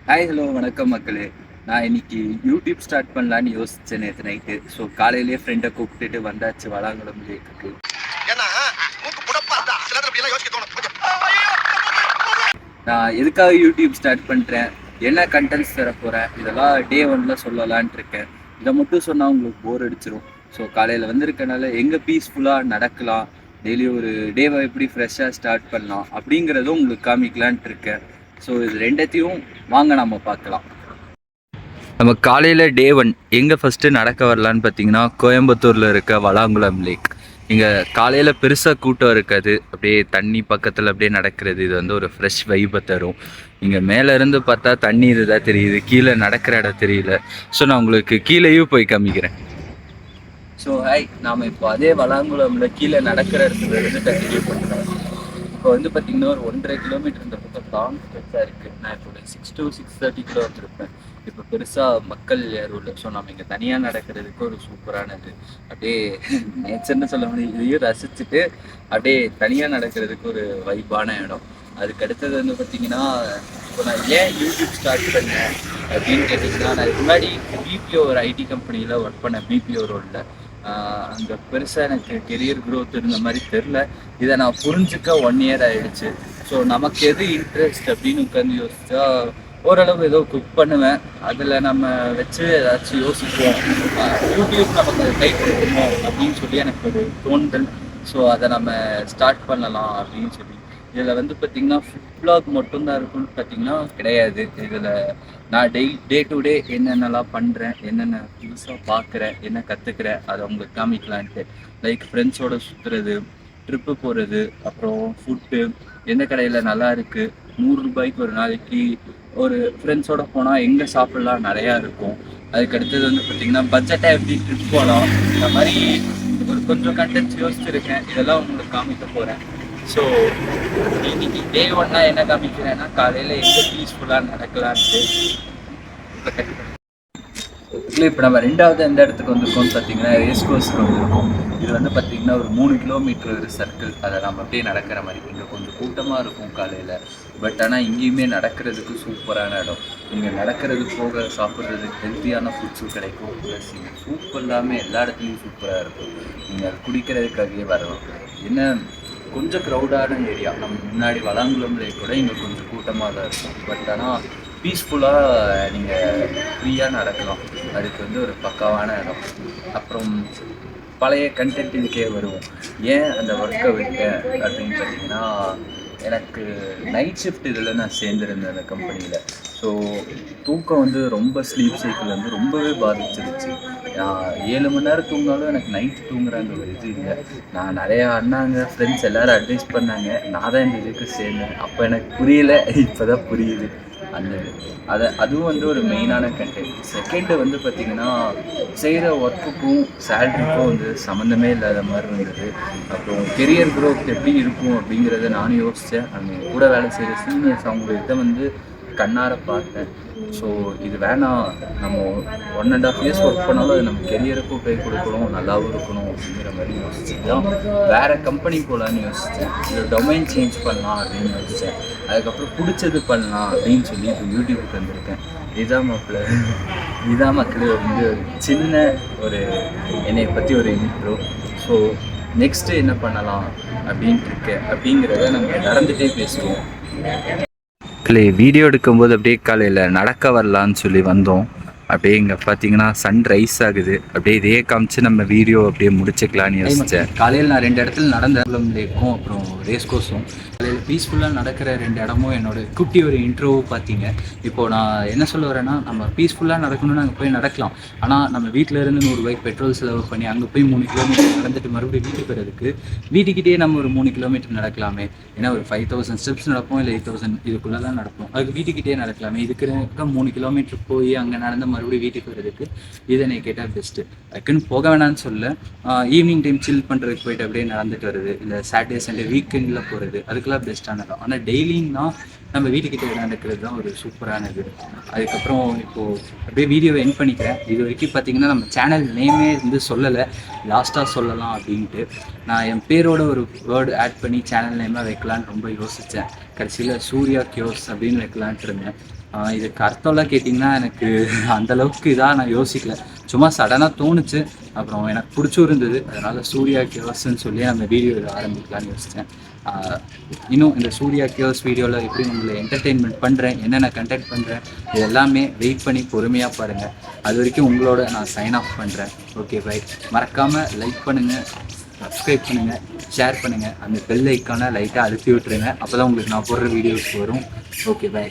Hi hello வணக்கம் மக்களே. நான் இன்னைக்கு யூடியூப் ஸ்டார்ட் பண்ணலான்னு யோசிச்சேன் நேற்று நைட்டு. ஸோ காலையிலேயே ஃப்ரெண்டை கூப்பிட்டுட்டு வந்தாச்சு வளாங்குளம் லேக்குக்கு. நான் எதுக்காக யூடியூப் ஸ்டார்ட் பண்ணுறேன், என்ன கண்டென்ட்ஸ் தர போகிறேன், இதெல்லாம் டே ஒன்ல சொல்லலான்ட்டு இருக்கேன். இதை மட்டும் சொன்னால் உங்களுக்கு போர் அடிச்சிடும். ஸோ காலையில் வந்திருக்கனால எங்கே பீஸ்ஃபுல்லாக நடக்கலாம், டெய்லி ஒரு டேவை எப்படி ஃப்ரெஷ்ஷாக ஸ்டார்ட் பண்ணலாம் அப்படிங்கிறதும் உங்களுக்கு காமிக்கலான்ட்டு இருக்கேன். ஸோ இது ரெண்டத்தையும் வாங்க நம்ம பார்க்கலாம். நம்ம காலையில் டே ஒன் எங்கே ஃபஸ்ட்டு நடக்க வரலான்னு பார்த்தீங்கன்னா, கோயம்புத்தூரில் இருக்க வளாங்குளம் லேக். இங்கே காலையில் பெருசாக கூட்டம் இருக்காது, அப்படியே தண்ணி பக்கத்தில் அப்படியே நடக்கிறது. இது வந்து ஒரு ஃப்ரெஷ் வைப்பை தரும். இங்கே மேலேருந்து பார்த்தா தண்ணி இதுதான் தெரியுது, கீழே நடக்கிற இடம் தெரியல. ஸோ நான் உங்களுக்கு கீழேயும் போய் காமிக்கிறேன். ஸோ ஹாய், நாம் இப்போ அதே வளாங்குளம்ல கீழே நடக்கிற இடத்துல இருந்து கண்டினியூ பண்ணுறோம். இப்போ வந்து பார்த்தீங்கன்னா ஒரு 1.5 கிலோமீட்டர் இந்த பக்கம் லாங் ஸ்ட்ரெச்சாக இருக்குது. நான் இப்போ 6 to 6:30 கிலோ வந்திருப்பேன். இப்போ பெருசாக மக்கள் ஏறும். ஸோ நம்ம இங்கே தனியாக நடக்கிறதுக்கு ஒரு சூப்பரானது. அப்படியே நேச்சர்னு சொல்ல முடியும். இதையும் ரசிச்சுட்டு அப்படியே தனியாக நடக்கிறதுக்கு ஒரு வைப்பான இடம். அதுக்கு அடுத்தது வந்து பார்த்தீங்கன்னா, இப்போ நான் ஏன் யூடியூப் ஸ்டார்ட் பண்ணேன் அப்படின்னு கேட்டிங்கன்னா, நான் இதுக்கு முன்னாடி பிபிஓ ஒரு ஐடி கம்பெனியில் ஒர்க் பண்ணேன். பிபிஓ ரோலில் அங்கே பெருசாக எனக்கு கெரியர் க்ரோத் இருந்த மாதிரி தெரில. இதை நான் புரிஞ்சுக்க 1 year ஆகிடுச்சு. ஸோ நமக்கு எது இன்ட்ரெஸ்ட் அப்படின்னு உட்காந்து யோசிச்சா, ஓரளவு ஏதோ குக் பண்ணுவேன். அதில் நம்ம வச்சு ஏதாச்சும் யோசிப்போம், யூடியூப் நமக்கு அதை கை கொடுக்கணும் அப்படின்னு சொல்லி எனக்கு ஒரு தோன்றல். ஸோ அதை நம்ம ஸ்டார்ட் பண்ணலாம் அப்படின்னு சொல்லி. இதில் வந்து பார்த்திங்கன்னா ஃபுட் வ்ளாக் மட்டும்தான் இருக்குன்னு பார்த்தீங்கன்னா கிடையாது. இதில் நான் டே டு டே என்னென்னலாம் பண்ணுறேன், என்னென்ன புதுசாக பார்க்குறேன், என்ன கற்றுக்கிறேன், அதை உங்களுக்கு காமிக்கலான்ட்டு. லைக் ஃப்ரெண்ட்ஸோடு சுற்றுறது, ட்ரிப்பு போகிறது, அப்புறம் ஃபுட்டு எந்த கடையில் நல்லா இருக்குது, 100 ரூபாய்க்கு ஒரு நாளைக்கு ஒரு ஃப்ரெண்ட்ஸோடு போனால் எங்கே சாப்பிட்லாம் நிறையா இருக்கும். அதுக்கு அடுத்தது வந்து பார்த்திங்கன்னா பட்ஜெட்டாக எப்படி ட்ரிப் போகலாம், இந்த மாதிரி ஒரு கொஞ்சம் கண்டென்ட்ஸ் யோசிச்சுருக்கேன். இதெல்லாம் உங்களுக்கு காமிக்க போகிறேன். ஸோ இன்னைக்கு டே ஒன்னா என்ன காமிக்கிறேன்னா, காலையில் எங்கே பீஸ்ஃபுல்லாக நடக்கலான்ட்டு. இப்போ நம்ம ரெண்டாவது எந்த இடத்துக்கு வந்திருக்கோம்னு பார்த்தீங்கன்னா, ரேஸ் கோர்ஸ்க்கு வந்திருக்கோம். இது வந்து பார்த்திங்கன்னா ஒரு 3 கிலோமீட்டர் ஒரு சர்க்கிள். அதை நம்ம அப்படியே நடக்கிற மாதிரி. இங்கே கொஞ்சம் கூட்டமாக இருக்கும் காலையில். பட் ஆனால் இங்கேயுமே நடக்கிறதுக்கு சூப்பரான இடம். நீங்கள் நடக்கிறது போக சாப்பிட்றதுக்கு ஹெல்த்தியான ஃபுட்ஸும் கிடைக்கும். ப்ளஸ் இங்கே சூப் எல்லாமே எல்லா இடத்துலையும் சூப்பராக இருக்கும். நீங்கள் அது குடிக்கிறதுக்காகவே வரலாம். என்ன கொஞ்சம் க்ரௌடான ஏரியா. நம்ம முன்னாடி வளாங்குளம்லே கூட இங்கே கொஞ்சம் கூட்டமாக தான் இருக்கும். பட் ஆனால் பீஸ்ஃபுல்லாக நீங்கள் ஃப்ரீயாக நடக்கலாம். அதுக்கு வந்து ஒரு பக்காவான இடம். அப்புறம் பழைய கண்டென்ட் இதுக்கே வருவோம். ஏன் அந்த ஒர்க்கை விட்டேன் அப்படின்னு பார்த்தீங்கன்னா, எனக்கு நைட் ஷிஃப்ட் இதில் நான் சேர்ந்துருந்தேன் அந்த கம்பெனியில். ஸோ தூக்கம் வந்து ரொம்ப ஸ்லீப் சைக்கிள் வந்து ரொம்பவே பாதிச்சிருச்சு. நான் 7 மணி நேரம் தூங்கினாலும் எனக்கு நைட்டு தூங்குறாங்க ஒரு இது இல்லை. நான் நிறையா அண்ணாங்க ஃப்ரெண்ட்ஸ் எல்லோரும் அட்வைஸ் பண்ணாங்க. நான் தான் இந்த இதுக்கு சேர்ந்தேன். அப்போ எனக்கு புரியல, இப்போ தான் புரியுது அந்த அதுவும் வந்து ஒரு மெயினான கண்டென்ட். செகண்டு வந்து பார்த்திங்கன்னா, செய்கிற ஒர்க்குக்கும் சேலரிக்கும் வந்து சம்மந்தமே இல்லாத மாதிரி இருந்தது. அப்புறம் கெரியர் க்ரோத் எப்படி இருக்கும் அப்படிங்கிறத நானும் யோசித்தேன். அங்கே கூட வேலை செய்கிற சீனியர்ஸ் அவங்க இதை வந்து கண்ணார பார்த்தேன். ஸோ இது வேணாம், நம்ம 1.5 years ஒர்க் பண்ணாலும் அது நம்ம கெரியருக்கும் கை கொடுக்கணும், நல்லாவும் இருக்கணும் அப்படிங்கிற மாதிரி யோசிச்சு தான் வேறு கம்பெனி போகலான்னு யோசித்தேன். இது டொமைன் சேஞ்ச் பண்ணலாம் அப்படின்னு யோசித்தேன். அதுக்கப்புறம் பிடிச்சது பண்ணலாம் அப்படின்னு சொல்லி இப்போ யூடியூபுக்கு வந்திருக்கேன். இதான் மக்களே வந்து ஒரு சின்ன ஒரு என்னை பற்றி ஒரு இன்ட்ரோ. ஸோ நெக்ஸ்ட்டு என்ன பண்ணலாம் அப்படின்ட்டு இருக்கேன் அப்படிங்கிறத நம்ம நடந்துகிட்டே பேசுவோம். வீடியோ எடுக்கும்போது அப்படியே காலையில் நடக்க வரலான்னு சொல்லி வந்தோம். அப்படியே இங்கே பார்த்தீங்கன்னா சன் ரைஸ் ஆகுது. அப்படியே இதே காமிச்சு நம்ம வீடியோ அப்படியே முடிச்சுக்கலான்னு யோசித்தேன். காலையில் நான் 2 இடத்துல நடந்தேன், லேக்கும் அப்புறம் ரேஸ் கோர்ஸும். காலையில் பீஸ்ஃபுல்லாக நடக்கிற 2 இடமும் என்னோட குட்டி ஒரு இன்ட்ரோவும் பார்த்தீங்க. இப்போது நான் என்ன சொல்ல வரேன்னா, நம்ம பீஸ்ஃபுல்லாக நடக்கணும்னு அங்கே போய் நடக்கலாம். ஆனால் நம்ம வீட்டில் இருந்து 100 ரூபாய்க்கு பெட்ரோல் செலவு பண்ணி அங்கே போய் 3 கிலோமீட்டர் நடந்துட்டு மறுபடியும் வீட்டுக்கு வரதுக்கு வீட்டுக்கிட்டே நம்ம ஒரு 3 கிலோமீட்டர் நடக்கலாமே. ஏன்னா ஒரு 5000 ஸ்டெப்ஸ் நடப்போம், இல்லை 8000 இதுக்குள்ளே தான் நடப்போம். அதுக்கு வீட்டுக்கிட்டே நடக்கலாமே. இதுக்கு 3 கிலோமீட்டர் போய் அங்கே நடந்த மறுபடியும் வீட்டுக்கு வர்றதுக்கு இதனை கேட்டால் பெஸ்ட்டு. அதுக்குன்னு போக வேணான்னு சொல்ல, ஈவினிங் டைம் சில் பண்ணுறதுக்கு போயிட்டு அப்படியே நடந்துட்டு வருது, இல்லை சாட்டர்டே சண்டே வீக்கெண்டில் போகிறது, அதுக்கெல்லாம் பெஸ்ட்டான இடம். ஆனால் டெய்லின்னா நம்ம வீட்டுக்கிட்ட இடம் இருக்கிறது தான் ஒரு சூப்பரானது. அதுக்கப்புறம் இப்போது அப்படியே வீடியோவை எண்ட் பண்ணிக்கிறேன். இது வரைக்கும் பார்த்தீங்கன்னா நம்ம சேனல் நேமே வந்து சொல்லலை, லாஸ்ட்டாக சொல்லலாம் அப்படின்ட்டு. நான் என் பேரோட ஒரு வேர்டு ஆட் பண்ணி சேனல் நேமாக வைக்கலான்னு ரொம்ப யோசித்தேன். கடைசியில் சூர்யா கியோஸ் அப்படின்னு வைக்கலான்ட்டு இருந்தேன். இதுக்கு அர்த்தம்லாம் கேட்டிங்கன்னா எனக்கு அந்தளவுக்கு இதாக நான் யோசிக்கல, சும்மா சடனாக தோணுச்சு. அப்புறம் எனக்கு பிடிச்சும் இருந்தது, அதனால் சூர்யா கியோஸ்ன்னு சொல்லி நம்ம வீடியோ இதை ஆரம்பிக்கலான்னு யோசித்தேன். இன்னும் இந்த சூர்யா கியோஸ் வீடியோவில் எப்படி உங்களை என்டர்டெயின்மெண்ட் பண்ணுறேன், என்னென்ன கண்டெக்ட் பண்ணுறேன், இது எல்லாமே வெயிட் பண்ணி பொறுமையாக பாருங்கள். அது வரைக்கும் உங்களோட நான் சைன் ஆஃப் பண்ணுறேன். Okay bye. மறக்காமல் லைக் பண்ணுங்கள், சப்ஸ்கிரைப் பண்ணுங்கள், ஷேர் பண்ணுங்கள், அந்த பெல் ஐக்கானை லைட்டாக அழுத்தி விட்டுருங்க. அப்போ தான் உங்களுக்கு நான் போடுற வீடியோஸ் வரும். Okay bye.